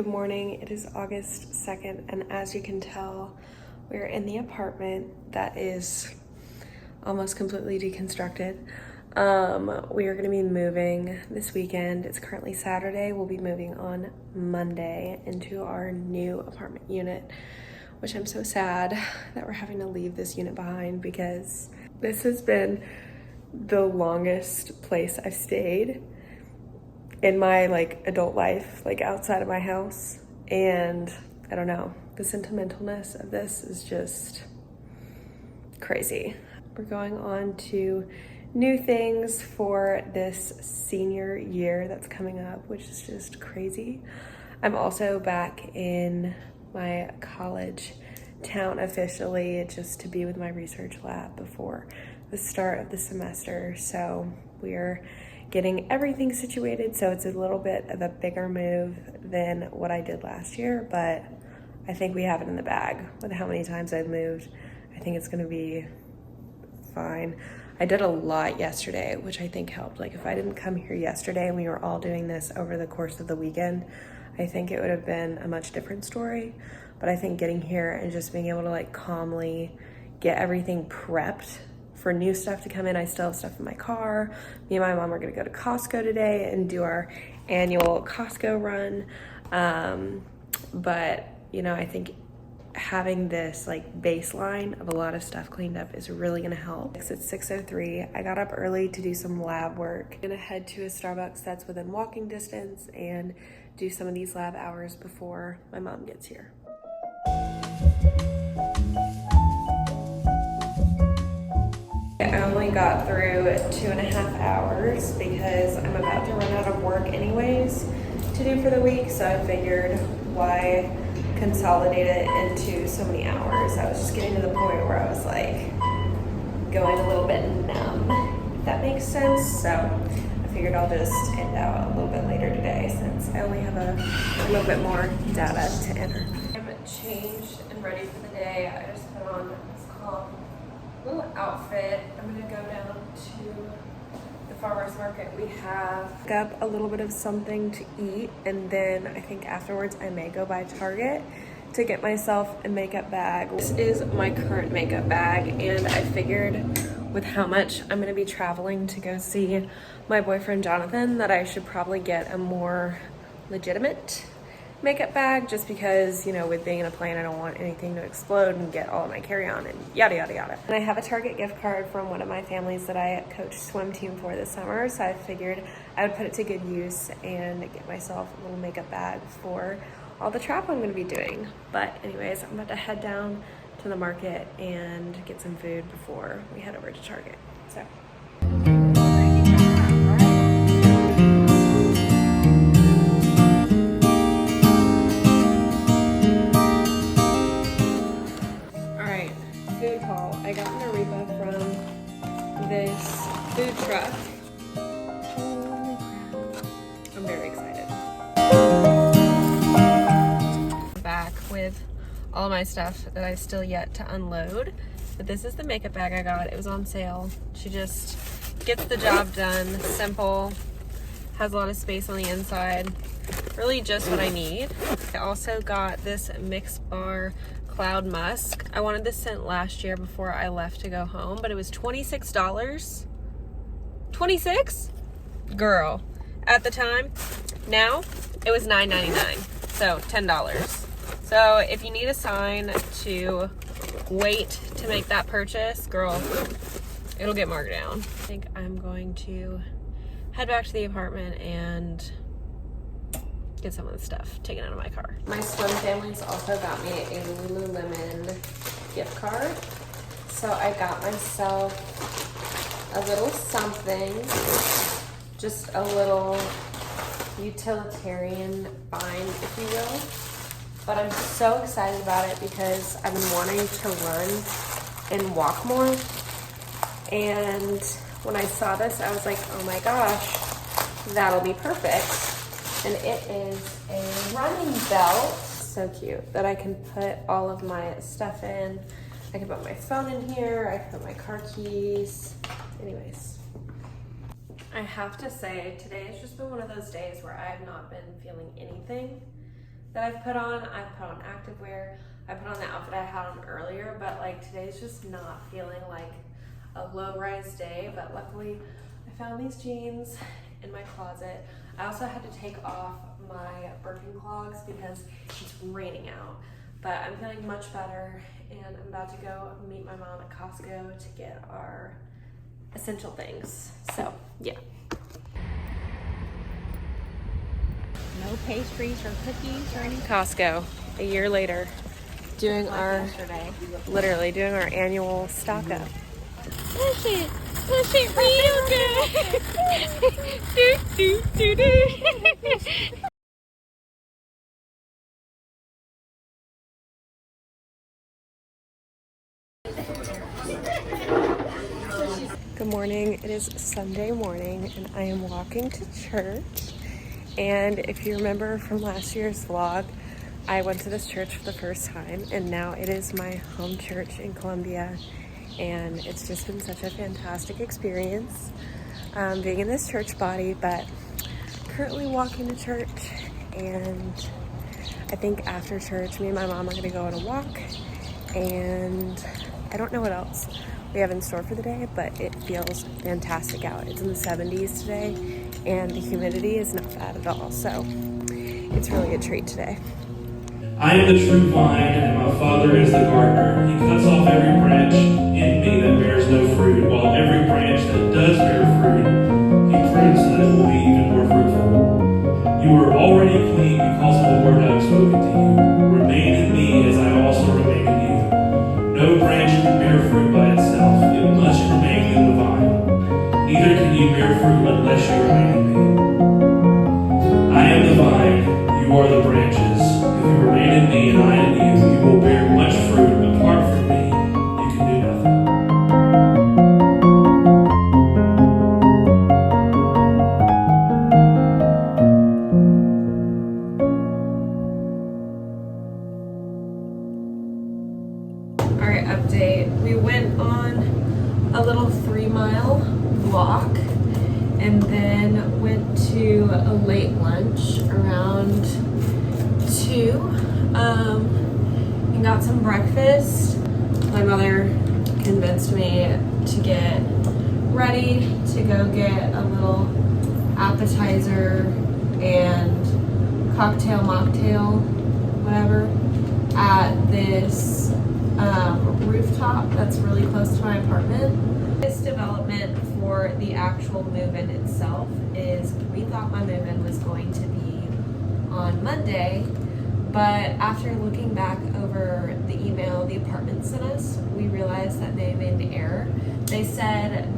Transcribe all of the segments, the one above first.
morning. It is August 2nd, and as you can tell, we're in the apartment that is almost completely deconstructed. We are going to be moving this weekend. It's currently Saturday. We'll be moving on Monday into our new apartment unit, which I'm so sad that we're having to leave this unit behind because this has been the longest place I've stayed in my adult life, outside of my house. And I don't know, the sentimentalness of this is just crazy. We're going on to new things for this senior year that's coming up, which is just crazy. I'm also back in my college town officially, just to be with my research lab before the start of the semester. So we're getting everything situated, so it's a little bit of a bigger move than what I did last year, but I think we have it in the bag with how many times I've moved. I think it's gonna be fine. I did a lot yesterday, which I think helped. If I didn't come here yesterday and we were all doing this over the course of the weekend, I think it would have been a much different story. But I think getting here and just being able to calmly get everything prepped for new stuff to come in. I still have stuff in my car. Me and my mom are gonna go to Costco today and do our annual Costco run. But I think having this baseline of a lot of stuff cleaned up is really gonna help. It's 6:03. I got up early to do some lab work. I'm gonna head to a Starbucks that's within walking distance and do some of these lab hours before my mom gets here. I only got through 2.5 hours because I'm about to run out of work anyways to do for the week, so I figured why consolidate it into so many hours. I was just getting to the point where I was going a little bit numb, if that makes sense. So I figured I'll just end out a little bit later today since I only have a little bit more data to enter. I'm changed and ready for the day. I just put on this calm little outfit. I'm gonna go down to the farmer's market. We have up a little bit of something to eat, and then I think afterwards I may go by Target to get myself a makeup bag. This is my current makeup bag, and I figured with how much I'm gonna be traveling to go see my boyfriend Jonathan that I should probably get a more legitimate makeup bag, just because with being in a plane I don't want anything to explode and get all of my carry-on and yada yada yada. And I have a Target gift card from one of my families that I coached swim team for this summer, so I figured I would put it to good use and get myself a little makeup bag for all the travel I'm going to be doing. But anyways, I'm about to head down to the market and get some food before we head over to Target. So food haul. I got an arepa from this food truck. Holy crap. I'm very excited. Back with all of my stuff that I still yet to unload. But this is the makeup bag I got. It was on sale. She just gets the job done. Simple. Has a lot of space on the inside. Really just what I need. I also got this Mix Bar Cloud Musk. I wanted this scent last year before I left to go home, but it was $26. 26? Girl. At the time. Now, it was $9.99. So, $10. So, if you need a sign to wait to make that purchase, girl, it'll get marked down. I think I'm going to head back to the apartment and get some of the stuff taken out of my car. My swim family's also got me a Lululemon gift card. So I got myself a little something, just a little utilitarian find, if you will. But I'm so excited about it because I've been wanting to run and walk more. And when I saw this, I was like, oh my gosh, that'll be perfect. And it is a running belt. So cute that I can put all of my stuff in. I can put my phone in here. I can put my car keys. Anyways, I have to say today has just been one of those days where I have not been feeling anything. that I've put on activewear. I put on the outfit I had on earlier, but like today's just not feeling like a low-rise day. But luckily I found these jeans in my closet. I also had to take off my Birkin clogs because it's raining out. But I'm feeling much better, and I'm about to go meet my mom at Costco to get our essential things. So yeah. No pastries or cookies or anything. Costco, a year later, doing literally doing our annual stock up. Push it real good. Good morning. It is Sunday morning, and I am walking to church. And if you remember from last year's vlog, I went to this church for the first time, and now it is my home church in Columbia. And it's just been such a fantastic experience being in this church body, but currently walking to church. And I think after church, me and my mom are gonna go on a walk, and I don't know what else we have in store for the day, but it feels fantastic out. It's in the 70s today, and the humidity is not bad at all, so it's really a treat today. I am the true vine, and my Father is the gardener. He cuts off every branch in me that bears no fruit, while every branch that does bear fruit, he prunes so that it will be even more fruitful. You are already clean because of the word I have spoken to you. Remain in me as I also remain in you. No branch can bear fruit by itself. It must remain in the vine. Neither can you bear fruit unless you remain in me. I am the vine, you are the branches. If you remain in me and I in you, you will bear much fruit. Apart from me, you can do nothing. Alright, update. We went on a little 3-mile walk and then went to a late lunch around 2 and got some breakfast. My mother convinced me to get ready to go get a little appetizer and cocktail, mocktail, whatever, at this rooftop that's really close to my apartment. This development for the actual move-in itself is, we thought my move-in was going to be on Monday, but after looking back over the email the apartment sent us, we realized that they made the error. They said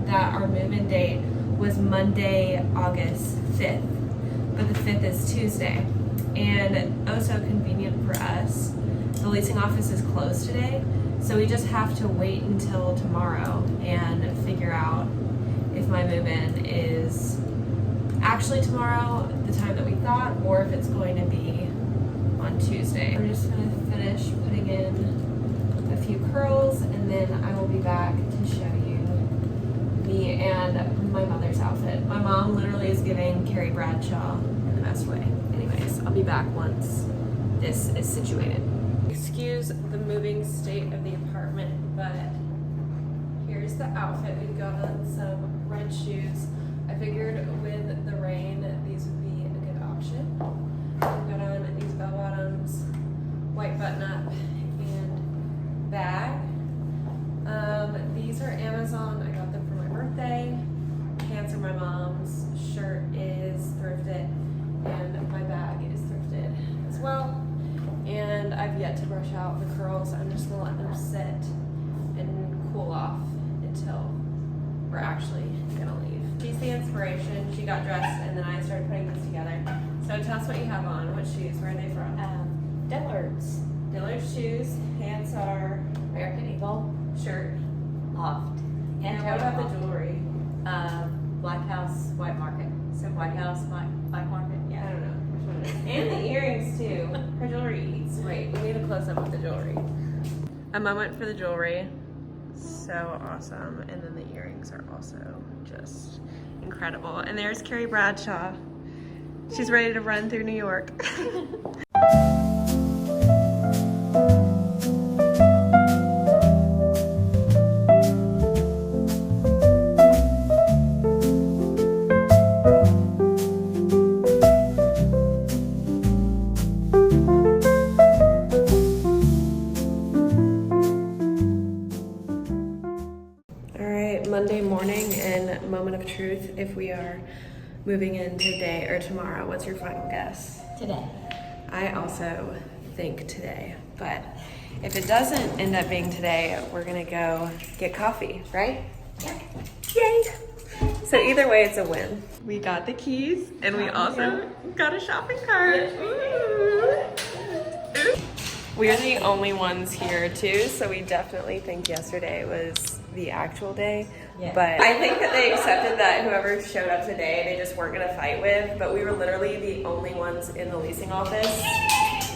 that our move-in date was Monday, August 5th, but the 5th is Tuesday. And oh so convenient for us, the leasing office is closed today, so we just have to wait until tomorrow and figure out if my move-in is actually tomorrow, the time that we thought, or if it's going to be on Tuesday. We're just gonna finish putting in a few curls, and then I will be back to show you me and my mother's outfit. My mom literally is giving Carrie Bradshaw in the best way. Anyways, I'll be back once this is situated. Excuse the moving state of the apartment, but here's the outfit. We've got on some red shoes. I figured with the rain, these would be a good option. I've got on these bell bottoms, white button up, and bag. These are Amazon. I got them for my birthday. Pants are my mom's. Shirt is thrifted, and my bag is thrifted as well. And I've yet to brush out the curls. I'm just gonna let them sit and cool off until we're actually gonna leave. She's the inspiration. She got dressed, and then I started putting this together. So tell us what you have on. What shoes? Where are they from? Dillard's. Dillard's shoes. Pants are American Eagle. shirt. Loft. And what about the jewelry? Black House, White Market. So White House, Black Market. I Yeah. don't know which one it is. And the earrings too. Her jewelry eats. Wait, we need a close up of the jewelry. A moment for the jewelry. So awesome. And then the earrings are also just incredible. And there's Carrie Bradshaw. She's ready to run through New York. of truth if we are moving in today or tomorrow. What's your final guess? Today. I also think today, but if it doesn't end up being today, we're gonna go get coffee, right? Yeah. Yay! So either way, it's a win. We got the keys, and we also got a shopping cart. Ooh. We're the only ones here too, so we definitely think yesterday was the actual day. Yeah. But I think that they accepted that whoever showed up today, they just weren't gonna fight with. But we were literally the only ones in the leasing office,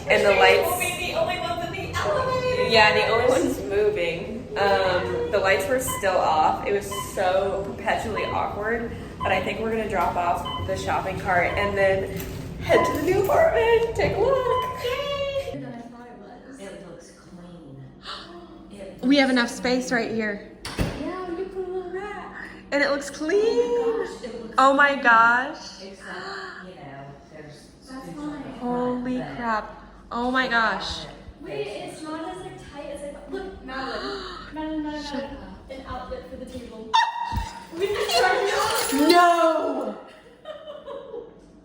and the lights. We'll be the only ones in the elevator. Yeah, the only ones moving. The lights were still off. It was so perpetually awkward. But I think we're gonna drop off the shopping cart and then head to the new apartment. Take a look. Yay! Than I thought it was. It looks clean. We have enough space right here. Yeah, you put a little rat. And it looks clean. It looks Oh my gosh. Except, there's. That's fine. Holy crap. Oh my gosh. Wait, it's not as like tight as I thought. Look, Madeline, an outlet for the table. We can charge it off. No!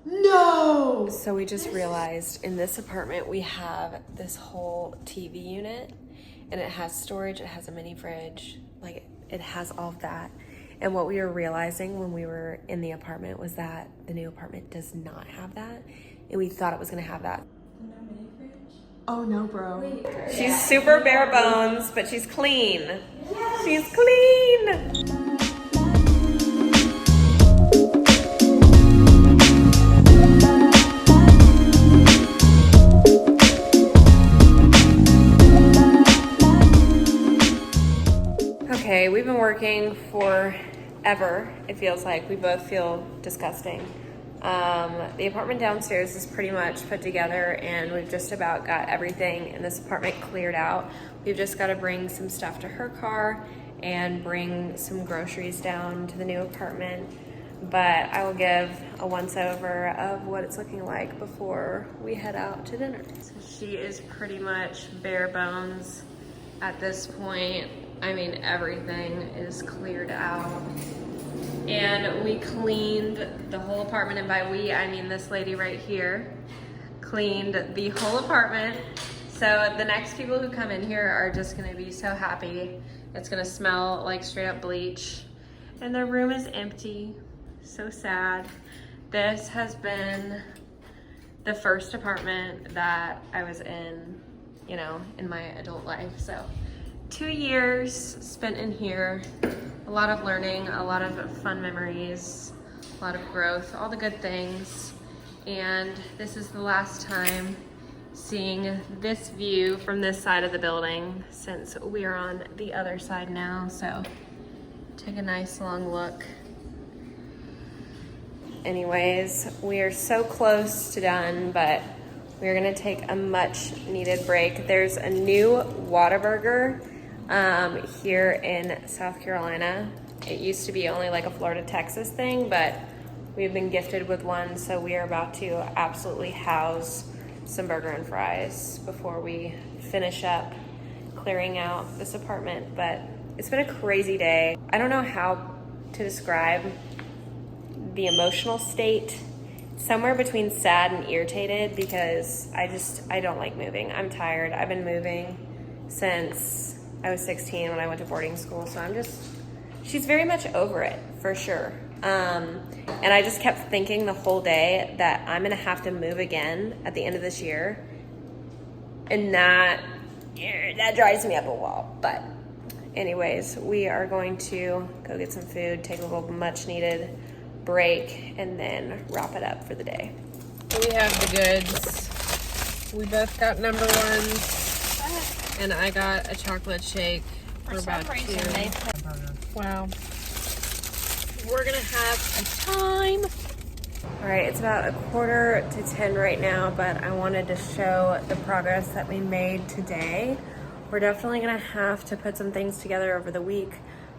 No! So we just realized in this apartment we have this whole TV unit, and it has storage, it has a mini fridge, like it has all of that. And what we were realizing when we were in the apartment was that the new apartment does not have that, and we thought it was gonna have that. No mini fridge. Oh no, bro. Wait. She's super bare bones, but she's clean. She's clean. Okay, we've been working forever, it feels like. We both feel disgusting. The apartment downstairs is pretty much put together, and we've just about got everything in this apartment cleared out. We've just got to bring some stuff to her car and bring some groceries down to the new apartment. But I will give a once over of what it's looking like before we head out to dinner. So she is pretty much bare bones at this point. I mean, everything is cleared out. And we cleaned the whole apartment, and by we, I mean this lady right here cleaned the whole apartment. So the next people who come in here are just gonna be so happy. It's gonna smell like straight up bleach. And the room is empty, so sad. This has been the first apartment that I was in, you know, in my adult life. So 2 years spent in here. A lot of learning, a lot of fun memories, a lot of growth, all the good things. And this is the last time seeing this view from this side of the building since we are on the other side now. So take a nice long look. Anyways, we are so close to done, but we're gonna take a much needed break. There's a new Whataburger here in South Carolina. It used to be only like a Florida, Texas thing, but we've been gifted with one, so we are about to absolutely house some burger and fries before we finish up clearing out this apartment. But it's been a crazy day. I don't know how to describe the emotional state. Somewhere between sad and irritated, because I don't like moving. I'm tired. I've been moving since I was 16 when I went to boarding school, so she's very much over it, for sure. And I just kept thinking the whole day that I'm gonna have to move again at the end of this year. And that drives me up a wall. But anyways, we are going to go get some food, take a little much needed break, and then wrap it up for the day. We have the goods. We both got number ones. And I got a chocolate shake for about $2. Wow. We're gonna have a time. All right, it's about 9:45 right now, but I wanted to show the progress that we made today. We're definitely gonna have to put some things together over the week,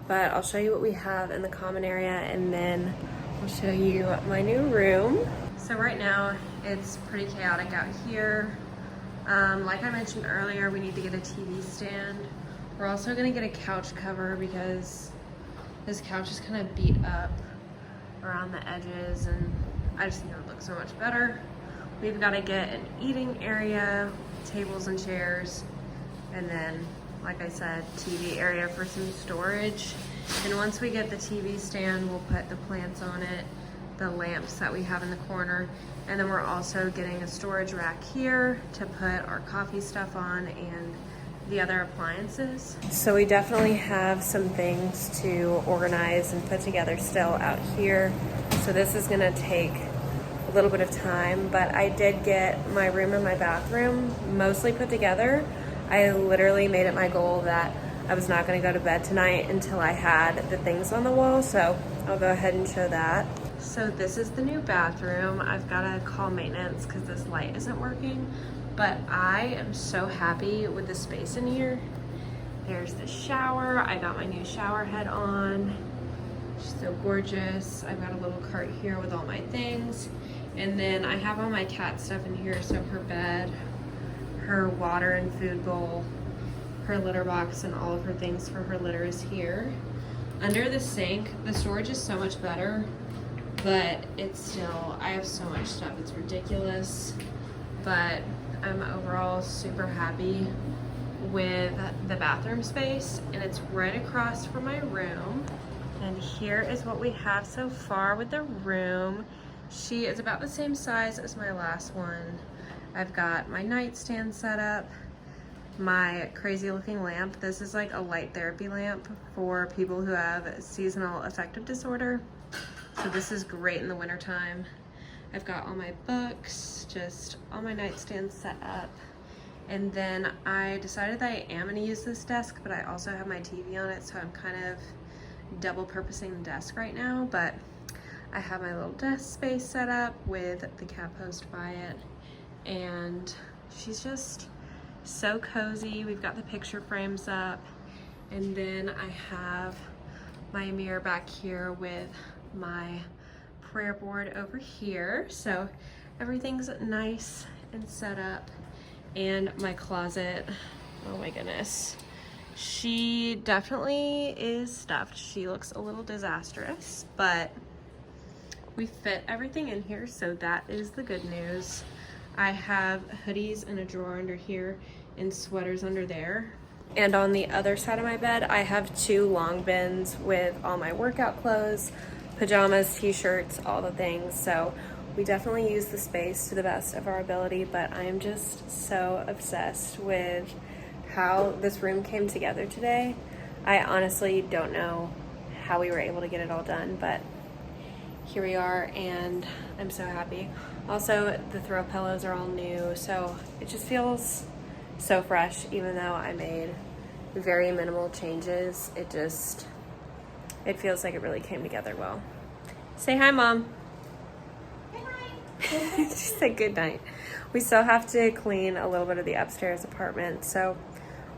but I'll show you what we have in the common area, and then I'll show you my new room. So right now, it's pretty chaotic out here. Like I mentioned earlier, we need to get a TV stand. We're also gonna get a couch cover because this couch is kind of beat up. around the edges, and I just think it would look so much better. We've got to get an eating area, tables and chairs, and then, like I said, TV area for some storage. And once we get the TV stand, we'll put the plants on it, the lamps that we have in the corner, and then we're also getting a storage rack here to put our coffee stuff on and the other appliances. So we definitely have some things to organize and put together still out here. So this is gonna take a little bit of time, but I did get my room and my bathroom mostly put together. I literally made it my goal that I was not gonna go to bed tonight until I had the things on the wall, so I'll go ahead and show that. So this is the new bathroom. I've gotta call maintenance because this light isn't working, but I am so happy with the space in here. There's the shower. I got my new shower head on. She's so gorgeous. I've got a little cart here with all my things. And then I have all my cat stuff in here, so her bed, her water and food bowl, her litter box, and all of her things for her litter is here. Under the sink, the storage is so much better, but it's still, I have so much stuff, it's ridiculous. But I'm overall super happy with the bathroom space, and it's right across from my room. And here is what we have so far with the room. She is about the same size as my last one. I've got my nightstand set up, my crazy looking lamp. This is like a light therapy lamp for people who have seasonal affective disorder. So this is great in the wintertime. I've got all my books, just all my nightstands set up. And then I decided that I am gonna use this desk, but I also have my TV on it, so I'm kind of double purposing the desk right now. But I have my little desk space set up with the cat post by it. And she's just so cozy. We've got the picture frames up. And then I have my mirror back here with my prayer board over here. So everything's nice and set up. And my closet, oh my goodness. She definitely is stuffed. She looks a little disastrous, but we fit everything in here, so that is the good news. I have hoodies in a drawer under here and sweaters under there. And on the other side of my bed, I have 2 long bins with all my workout clothes, pajamas, t-shirts, all the things. So we definitely use the space to the best of our ability, but I am just so obsessed with how this room came together today. I honestly don't know how we were able to get it all done, but here we are, and I'm so happy. Also, the throw pillows are all new, so it just feels so fresh. Even though I made very minimal changes, it feels like it really came together well. Say hi, Mom. She said good night. We still have to clean a little bit of the upstairs apartment, so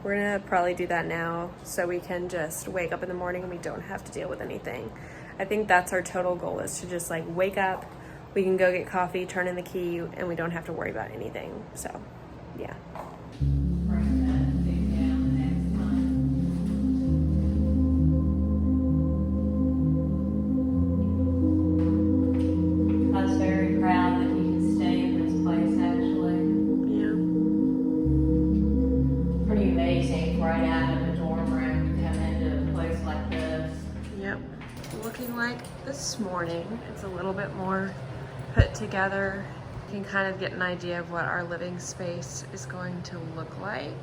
we're gonna probably do that now so we can just wake up in the morning and we don't have to deal with anything. I think that's our total goal, is to just like wake up, we can go get coffee, turn in the key, and we don't have to worry about anything. So yeah. This morning, it's a little bit more put together. You can kind of get an idea of what our living space is going to look like.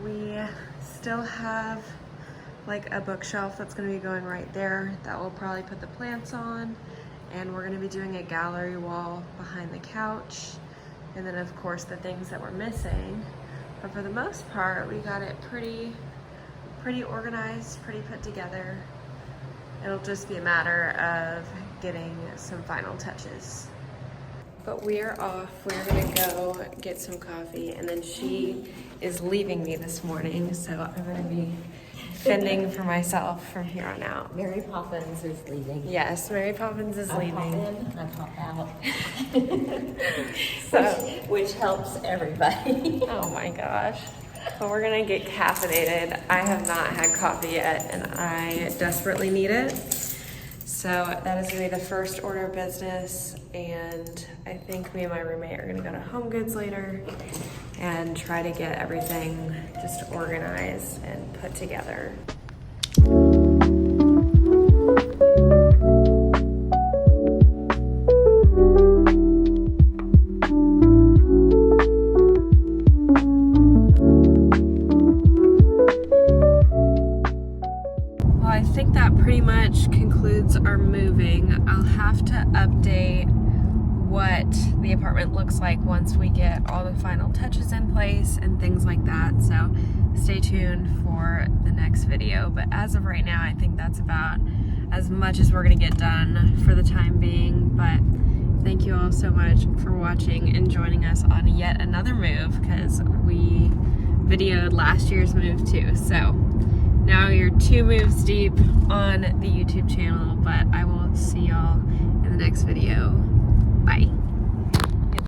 We still have like a bookshelf that's going to be going right there that we'll probably put the plants on, and we're going to be doing a gallery wall behind the couch, and then of course the things that we're missing. But for the most part, we got it pretty organized, pretty put together. It'll just be a matter of getting some final touches. But we are off. We're gonna go get some coffee, and then she is leaving me this morning, so I'm gonna be fending for myself from here on out. Mary Poppins is leaving. Yes, Mary Poppins is leaving. I pop out. So, which helps everybody. oh my gosh. But we're gonna get caffeinated. I have not had coffee yet, and I desperately need it. So that is gonna be the first order of business, and I think me and my roommate are gonna go to Home Goods later and try to get everything just organized and put together. I think that pretty much concludes our moving. I'll have to update what the apartment looks like once we get all the final touches in place and things like that. So stay tuned for the next video. But as of right now, I think that's about as much as we're gonna get done for the time being. But thank you all so much for watching and joining us on yet another move, because we videoed last year's move too. So now you're 2 moves deep on the YouTube channel, but I will see y'all in the next video. Bye.